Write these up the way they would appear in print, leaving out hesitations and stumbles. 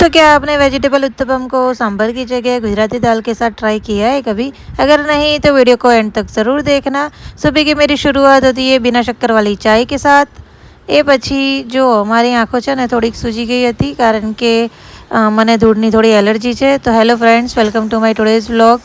तो क्या आपने वेजिटेबल उत्तपम को सांभर की जगह गुजराती दाल के साथ ट्राई किया है कभी? अगर नहीं तो वीडियो को एंड तक ज़रूर देखना। सुबह की मेरी शुरुआत होती है बिना शक्कर वाली चाय के साथ। એ પછી જો મારી આંખો છે ને થોડીક સૂજી ગઈ હતી કારણ કે મને ધૂળની થોડી એલર્જી છે। તો hello friends, welcome to my today's vlog.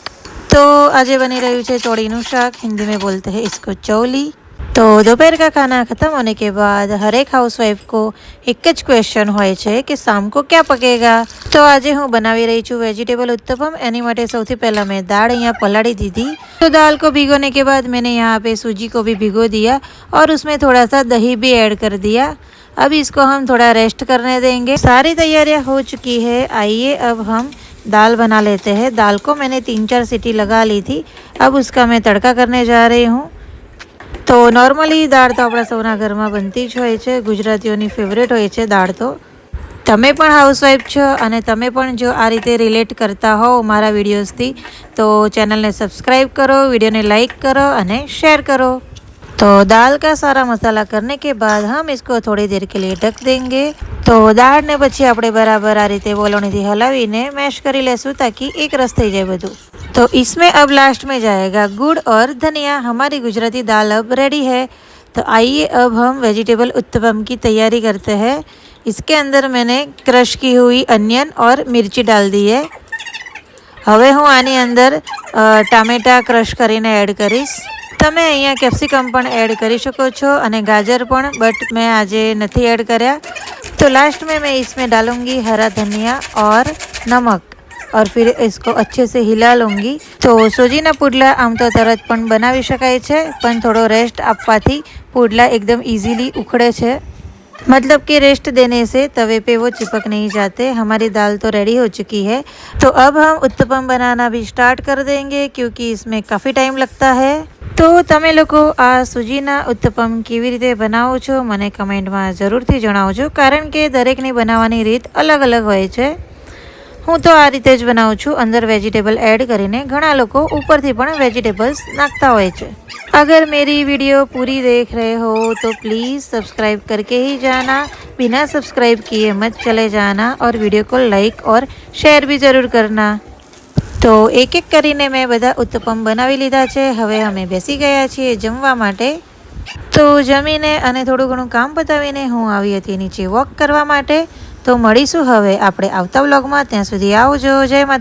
तो आज बनी रही है चौड़ीનું શાક, हिंदी में बोलते हैं इसको चौली। तो दोपहर का खाना ख़त्म होने के बाद हर एक हाउसवाइफ को एक ज क्वेश्चन होय छे कि शाम को क्या पकेगा। तो आज हूँ बनावी रही छूँ वेजिटेबल उत्तपम। एनी माटे सौथी पहला मैं दाल यहाँ पलाड़ी दीदी। तो दाल को भिगोने के बाद मैंने यहाँ पे सूजी को भी भिगो दिया और उसमें थोड़ा सा दही भी ऐड कर दिया। अब इसको हम थोड़ा रेस्ट करने देंगे। सारी तैयारियाँ हो चुकी है। आइए अब हम दाल बना लेते हैं। दाल को मैंने 3-4 सीटी लगा ली थी। अब उसका मैं तड़का करने जा रही हूँ। तो नॉर्मली दाળ तो अपना सौना घर में बनती ज होय छे, गुजरातीओनी फेवरेट होय छे दाળ। तो तमे पण हाउसवाइफ छो अने तमे पण जो आ रीते रिलेट करता हो मारा विडियोज़थी तो चैनल ने सब्सक्राइब करो, वीडियो ने लाइक करो अने शेयर करो। तो दाल का सारा मसाला करने के बाद हम इसको थोड़ी देर के लिए ढक देंगे। तो दाળ ने पछी आपणे बराबर आ रीते बोलणीथी हलावीने मैश करी लेशुं ताकि एक रस थई जाए बधुं। तो इसमें अब लास्ट में जाएगा गुड़ और धनिया। हमारी गुजराती दाल अब रेडी है। तो आइए अब हम वेजिटेबल उत्तपम की तैयारी करते हैं। इसके अंदर मैंने क्रश की हुई अनियन और मिर्ची डाल दी है। हवे हूँ आनी अंदर टामेटा क्रश करीने ऐड करीश। तमे अहींया कैप्सिकम पण ऐड करी शको छो अने गाजर पण, बट मैं आजे नथी ऐड कर्या। तो लास्ट में मैं इसमें डालूंगी हरा धनिया और नमक और फिर इसको अच्छे से हिला लूँगी। तो सूजीना पुडला आम तो तरत पण बनावी शकाय छे, पण थोड़ो रेस्ट आपवाथी पुडला एकदम इजीली उखड़े छे। मतलब कि रेस्ट देने से तवे पे वो चिपक नहीं जाते। हमारी दाल तो रेडी हो चुकी है। तो अब हम उत्तपम बनाना भी स्टार्ट कर देंगे क्योंकि इसमें काफ़ी टाइम लगता है। तो तमे लोको आ सूजीना उत्तपम केवी रीते बनावो छो मने कमेंटमां जरूरथी जणावजो, कारण के दरेकनी बनाववानी રીત अलग अलग होय छे। हूँ तो आ रीते ज बनाऊँ छूँ, अंदर वेजिटेबल ऐड करीने। घणा लोको ऊपरथी पण वेजिटेबल्स नाखता होय छे। अगर मेरी वीडियो पूरी देख रहे हो तो प्लीज़ सब्सक्राइब करके ही जाना, बिना सब्सक्राइब किए मत चले जाना और वीडियो को लाइक और शेयर भी ज़रूर करना। तो एक एक करीने मैं बधा उत्तपम बनावी लीधा छे। हवे अमे बेसी गया छीए जमवा माटे। तो जमीने अने थोड़ुं घणुं काम पतावीने हूँ आवी हती नीचे वॉक करवा माटे। तो मळीशुं हवे आपणे आवता व्लॉगमां। त्यां सुधी आवजो। जय माता।